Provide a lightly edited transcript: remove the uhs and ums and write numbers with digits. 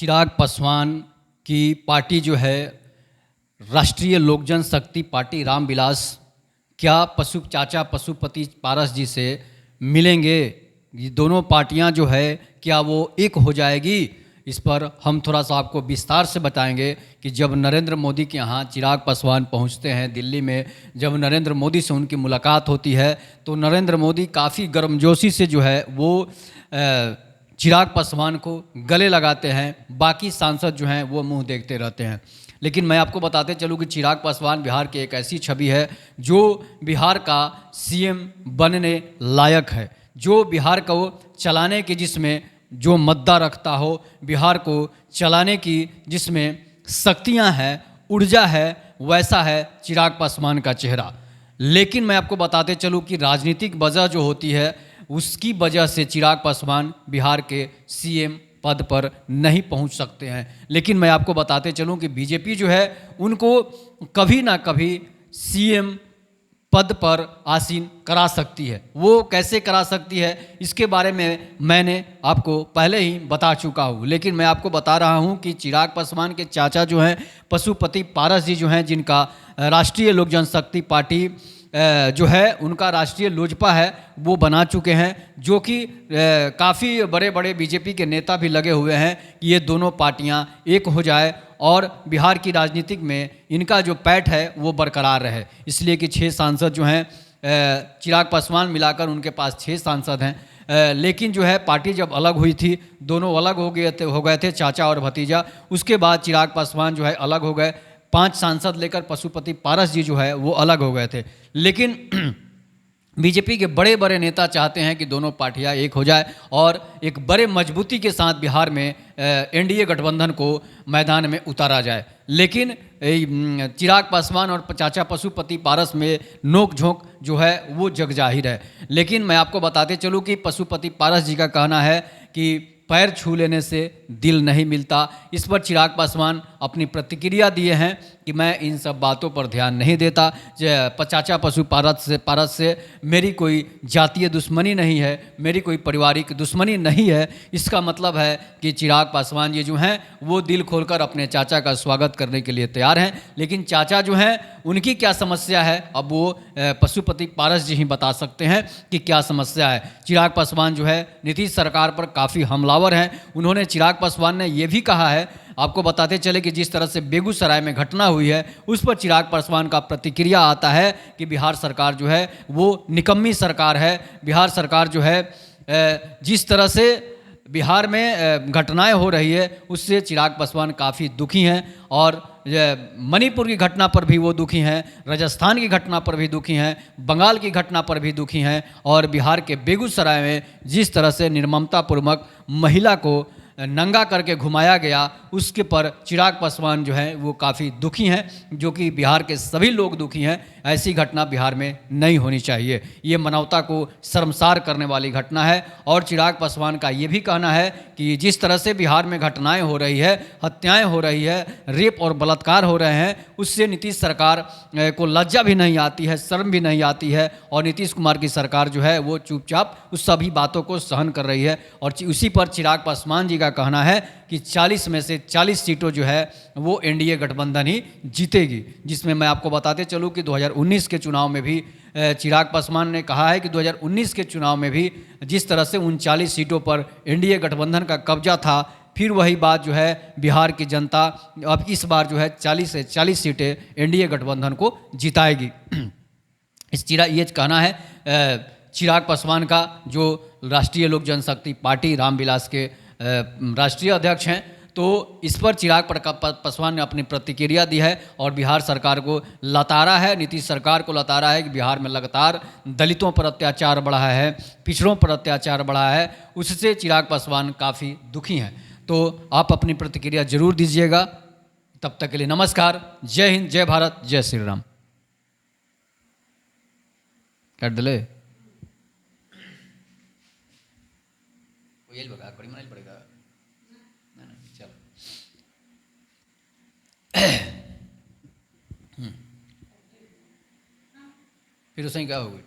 चिराग पासवान की पार्टी जो है राष्ट्रीय लोक जनशक्ति पार्टी रामविलास क्या चाचा पशुपति पारस जी से मिलेंगे? ये दोनों पार्टियां जो है क्या वो एक हो जाएगी? इस पर हम थोड़ा सा आपको विस्तार से बताएंगे कि जब नरेंद्र मोदी के यहाँ चिराग पासवान पहुँचते हैं दिल्ली में, जब नरेंद्र मोदी से उनकी मुलाकात होती है तो नरेंद्र मोदी काफ़ी गर्मजोशी से जो है वो चिराग पासवान को गले लगाते हैं। बाकी सांसद जो हैं वो मुंह देखते रहते हैं। लेकिन मैं आपको बताते चलूँ कि चिराग पासवान बिहार की एक ऐसी छवि है जो बिहार का सीएम बनने लायक है, जो बिहार को चलाने की जिसमें जो मद्दा रखता हो, बिहार को चलाने की जिसमें शक्तियां हैं, ऊर्जा है, वैसा है चिराग पासवान का चेहरा। लेकिन मैं आपको बताते चलूँ कि राजनीतिक वजह जो होती है उसकी वजह से चिराग पासवान बिहार के सीएम पद पर नहीं पहुंच सकते हैं। लेकिन मैं आपको बताते चलूं कि बीजेपी जो है उनको कभी ना कभी सीएम पद पर आसीन करा सकती है। वो कैसे करा सकती है इसके बारे में मैंने आपको पहले ही बता चुका हूँ, लेकिन मैं आपको बता रहा हूँ कि चिराग पासवान के चाचा जो हैं पशुपति पारस जी जो हैं, जिनका राष्ट्रीय लोक जनशक्ति पार्टी जो है उनका राष्ट्रीय लोजपा है वो बना चुके हैं, जो कि काफ़ी बड़े बड़े बीजेपी के नेता भी लगे हुए हैं कि ये दोनों पार्टियां एक हो जाए और बिहार की राजनीतिक में इनका जो पैठ है वो बरकरार रहे। इसलिए कि 6 सांसद जो हैं चिराग पासवान मिलाकर उनके पास 6 सांसद हैं। लेकिन जो है पार्टी जब अलग हुई थी, दोनों अलग हो गए थे चाचा और भतीजा। उसके बाद चिराग पासवान जो है अलग हो गए, 5 सांसद लेकर पशुपति पारस जी जो है वो अलग हो गए थे। लेकिन बीजेपी के बड़े बड़े नेता चाहते हैं कि दोनों पार्टियां एक हो जाए और एक बड़े मजबूती के साथ बिहार में एनडीए गठबंधन को मैदान में उतारा जाए। लेकिन चिराग पासवान और चाचा पशुपति पारस में नोक झोंक जो है वो जग जाहिर है। लेकिन मैं आपको बताते चलूँ कि पशुपति पारस जी का कहना है कि पैर छू लेने से दिल नहीं मिलता। इस पर चिराग पासवान अपनी प्रतिक्रिया दिए हैं कि मैं इन सब बातों पर ध्यान नहीं देता। चाचा पारस से मेरी कोई जातीय दुश्मनी नहीं है, मेरी कोई पारिवारिक दुश्मनी नहीं है। इसका मतलब है कि चिराग पासवान जी जो हैं वो दिल खोलकर अपने चाचा का स्वागत करने के लिए तैयार हैं। लेकिन चाचा जो हैं उनकी क्या समस्या है अब वो पशुपति पारस जी ही बता सकते हैं कि क्या समस्या है। चिराग पासवान जो है नीतीश सरकार पर काफ़ी हमलावर हैं। उन्होंने चिराग पासवान ने ये भी कहा है, आपको बताते चले कि जिस तरह से बेगूसराय में घटना हुई है उस पर चिराग पासवान का प्रतिक्रिया आता है कि बिहार सरकार जो है वो निकम्मी सरकार है। बिहार सरकार जो है जिस तरह से बिहार में घटनाएं हो रही है उससे चिराग पासवान काफ़ी दुखी हैं और मणिपुर की घटना पर भी वो दुखी हैं, राजस्थान की घटना पर भी दुखी हैं, बंगाल की घटना पर भी दुखी हैं और बिहार के बेगूसराय में जिस तरह से निर्ममतापूर्वक महिला को नंगा करके घुमाया गया उसके पर चिराग पासवान जो है वो काफ़ी दुखी हैं, जो कि बिहार के सभी लोग दुखी हैं। ऐसी घटना बिहार में नहीं होनी चाहिए। ये मानवता को शर्मसार करने वाली घटना है। और चिराग पासवान का ये भी कहना है कि जिस तरह से बिहार में घटनाएं हो रही है, हत्याएं हो रही है, रेप और बलात्कार हो रहे हैं, उससे नीतीश सरकार को लज्जा भी नहीं आती है, शर्म भी नहीं आती है और नीतीश कुमार की सरकार जो है वो चुपचाप उस सभी बातों को सहन कर रही है। और उसी पर चिराग पासवान जी का कहना है कि 40 में से 40 सीटों जो है वो एनडीए गठबंधन ही जीतेगी। जिसमें मैं आपको बताते चलूँ कि 2019 के चुनाव में भी चिराग पासवान ने कहा है कि 2019 के चुनाव में भी जिस तरह से 39 सीटों पर एनडीए गठबंधन का कब्जा था, फिर वही बात जो है बिहार की जनता अब इस बार जो है 40 से 40 सीटें एनडीए गठबंधन को जिताएगी। ये कहना है चिराग पासवान का, जो राष्ट्रीय लोक जनशक्ति पार्टी रामविलास के राष्ट्रीय अध्यक्ष हैं। तो इस पर चिराग पासवान ने अपनी प्रतिक्रिया दी है और बिहार सरकार को लताड़ा है, नीतीश सरकार को लताड़ा है कि बिहार में लगातार दलितों पर अत्याचार बढ़ा है, पिछड़ों पर अत्याचार बढ़ा है। उससे चिराग पासवान काफ़ी दुखी हैं। तो आप अपनी प्रतिक्रिया जरूर दीजिएगा। तब तक के लिए नमस्कार, जय हिंद, जय भारत, जय श्री राम। काट दिले पड़ेगा। चलो फिर उसमें क्या होगी।